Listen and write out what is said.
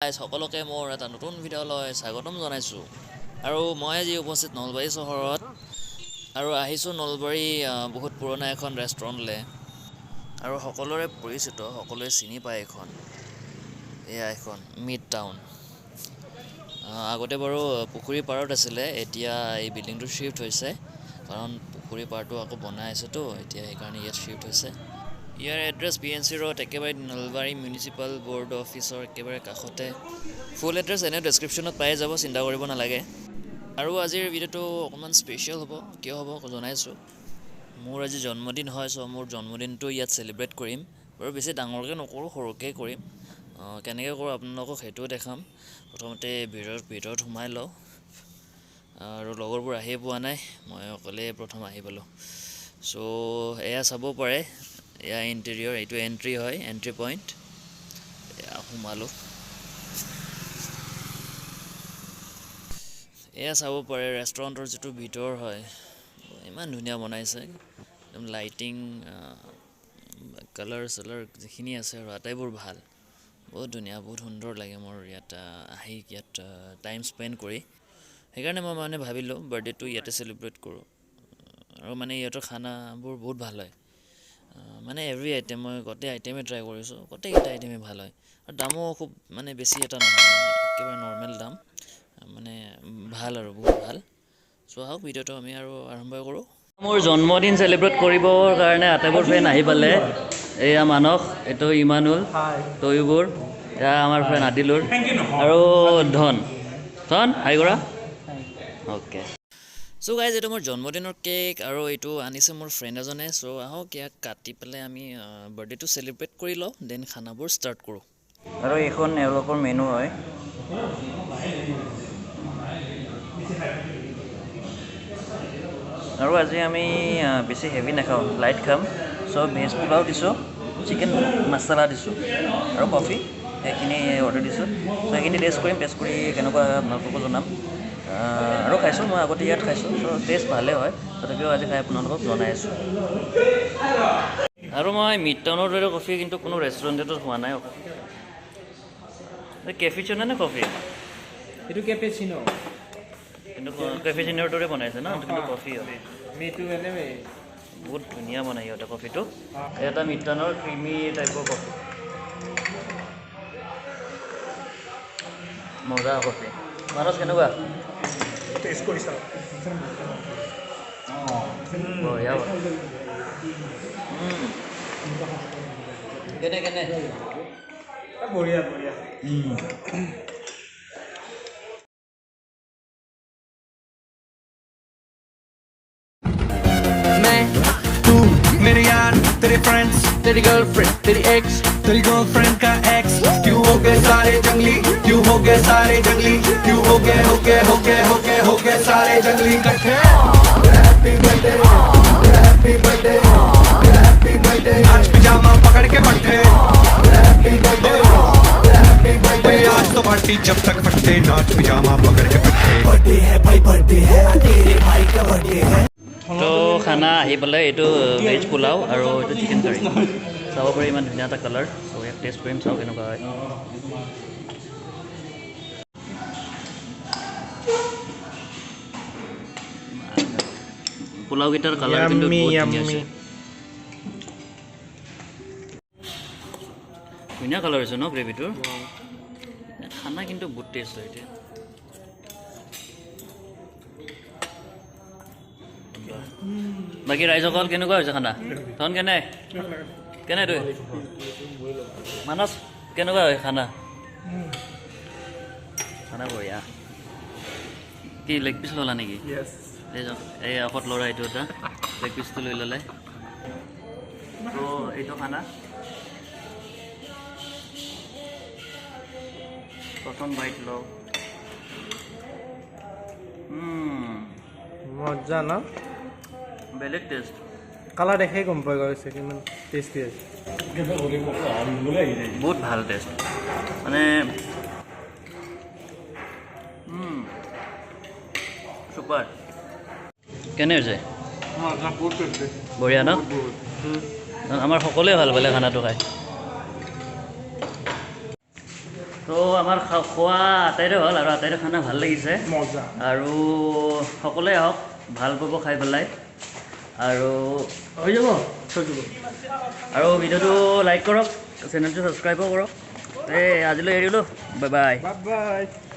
সকলোকে মোৰ এটা নতুন ভিডিঅ'লৈ স্বাগতম জনাইছোঁ আৰু মই আজি উপস্থিত নলবাৰী চহৰত আৰু আহিছোঁ নলবাৰী বহুত পুৰণা এখন ৰেষ্টুৰেণ্টলৈ আৰু সকলোৰে পৰিচিত সকলোৱে চিনি পায় এখন মিড টাউন আগতে বাৰু পুখুৰী পাৰত আছিলে এতিয়া এই বিল্ডিংটো শিফ্ট হৈছে কাৰণ পুখুৰী পাৰটো আকৌ বনাই আছেতো এতিয়া সেইকাৰণে ইয়াত শিফ্ট হৈছে ইয়াৰ এড্ৰেছ P.N.C ৰোড একেবাৰে নলবাৰী মিউনিচিপাল বৰ্ড অফিচৰ একেবাৰে কাষতে ফুল এড্ৰেছ এনে ডেছক্ৰিপশ্যনত পাই যাব চিন্তা কৰিব নালাগে আৰু আজিৰ ভিডিঅ'টো অকণমান স্পেচিয়েল হ'ব কিয় হ'ব জনাইছোঁ মোৰ আজি জন্মদিন হয় চ' মোৰ জন্মদিনটো ইয়াত চেলিব্ৰেট কৰিম বাৰু বেছি ডাঙৰকৈ নকৰোঁ সৰুকৈ কৰিম কেনেকৈ কৰোঁ আপোনালোকক সেইটোও দেখাম প্ৰথমতে ভিতৰত সোমাই লওঁ আৰু লগৰবোৰ আহিয়ে পোৱা নাই মই অকলে প্ৰথম আহি পালোঁ চ' এয়া চাব পাৰে এয়া ইণ্টেৰিয়ৰ এইটো এণ্ট্ৰি হয় এণ্ট্ৰি পইণ্ট এয়া সোমালোঁ এয়া চাব পাৰে ৰেষ্টুৰেণ্টৰ যিটো ভিতৰ হয় ইমান ধুনীয়া বনাইছে একদম লাইটিং কালাৰ চালাৰ যিখিনি আছে আৰু আটাইবোৰ ভাল বহুত ধুনীয়া বহুত সুন্দৰ লাগে মোৰ ইয়াত আহি ইয়াত টাইম স্পেণ্ড কৰি সেইকাৰণে মই মানে ভাবিলোঁ বাৰ্থডেটো ইয়াতে চেলিব্ৰেট কৰোঁ আৰু মানে ইয়াতৰ খানাবোৰ বহুত ভাল হয় মানে এভৰি আইটেম মই গোটেই আইটেমেই ট্ৰাই কৰিছোঁ গোটেইকেইটা আইটেমেই ভাল হয় আৰু দামো খুব মানে বেছি এটা নহয় একেবাৰে নৰ্মেল দাম মানে ভাল আৰু বহুত ভাল চ' আহক ভিডিঅ'টো আমি আৰু আৰম্ভ কৰোঁ মোৰ জন্মদিন চেলিব্ৰেট কৰিবৰ কাৰণে আটাইবোৰ ফ্ৰেণ্ড আহি পালে এয়া মানস এইটো ইমানুল তৈবোৰ এয়া আমাৰ ফ্ৰেণ্ড আদিলুৰ আৰু ধন হাই কৰা অ'কে চ' গাইজ এইটো মোৰ জন্মদিনৰ কেক আৰু এইটো আনিছে মোৰ ফ্ৰেণ্ড এজনে চ' আহক ইয়াক কাটি পেলাই আমি বাৰ্থডেটো চেলিব্ৰেট কৰি লওঁ দেন খানাবোৰ ষ্টাৰ্ট কৰোঁ আৰু এইখন এওঁলোকৰ মেনু হয় আৰু আজি আমি বেছি হেভি নাখাওঁ লাইট খাম চ' ভেজ পোলাও দিছোঁ চিকেন মাছালা দিছোঁ আৰু কফি সেইখিনি অৰ্ডাৰ দিছোঁ চ' সেইখিনি টেষ্ট কৰিম টেষ্ট কৰি কেনেকুৱা আপোনালোককো জনাম আৰু খাইছোঁ মই আগতে ইয়াত খাইছোঁ চ' টেষ্ট ভালেই হয় তথাপিও আজি খাই আপোনালোকক জনাই আছোঁ আৰু মই মিড টাউনৰ দৰে কফি কিন্তু কোনো ৰেষ্টুৰেণ্টতো হোৱা নাই কেফিচিনো নে কফি এইটো কেপেচিনো কিন্তু কেফিচিনোৰ দৰে বনাইছে ন কিন্তু কফি হয় বহুত ধুনীয়া বনাই সিহঁতে কফিটো এটা মিড টাউনৰ ক্ৰিমি টাইপৰ কফি মজা কফি মানস কেনেকুৱা টেষ্ট কৰিছা বঢ়িয়া কেনে বঢ়িয়া मेरे यार तेरे फ्रेंड्स तेरी गर्लफ्रेंड तेरी एक्स तेरी गर्लफ्रेंड का एक्स क्यों हो गए सारे जंगली क्यों हो गए सारे जंगली क्यों हो गए सारे जंगली इकट्ठे happy birthday happy birthday happy birthday आज पिजामा पकड़ के बैठे हैप्पी बर्थडे आज तो पार्टी जब तक फटते नाच पिजामा पकड़ के बैठे बर्थडे है भाई बर्थडे है तेरे भाई का बर्थडे है তো খানা আহি পেলাই এইটো ভেজ পোলাও আৰু এইটো চিকেন কাৰী চাব পাৰি ইমান ধুনীয়া এটা কালাৰ চ' ইয়াক টেষ্ট কৰিম চাওঁ কেনেকুৱা হয় পোলাওকেইটাৰ কালাৰ কিন্তু বহুত ধুনীয়া আছে ধুনীয়া কালাৰ হৈছে ন গ্ৰেভিটোৰ খানা কিন্তু বহুত টেষ্ট হয় এতিয়া বাকী ৰাইজসকল কেনেকুৱা হৈছে খানা ধন কেনে তই মানস কেনেকুৱা হয় খানা বঢ়িয়া কি লেগ পিচ ল'লা নেকি এই আফত ল'ৰা এইটো এটা লেগ পিচটো লৈ ল'লে তো এইটো খানা প্ৰথম বাইট লওঁ মজা ন বেলেগ টেষ্ট কালাৰ দেখে গম পাই গৈছে কিমান টেষ্টি আছে বহুত ভাল টেষ্ট মানে চুপাৰ কেনে হৈছে বঢ়িয়া ন আমাৰ সকলোৱে ভাল পালে খানাটো খাই তো আমাৰ খোৱা আটাইৰে হ'ল আৰু আটাইৰে খানা ভাল লাগিছে মজা আৰু সকলোৱে আহক ভাল পাব খাই পেলাই আৰু হৈ যাব আৰু ভিডিঅ'টো লাইক কৰক চেনেলটো ছাবস্ক্ৰাইবো কৰক আজিলৈ এৰিলোঁ বাই বাই বাই বাই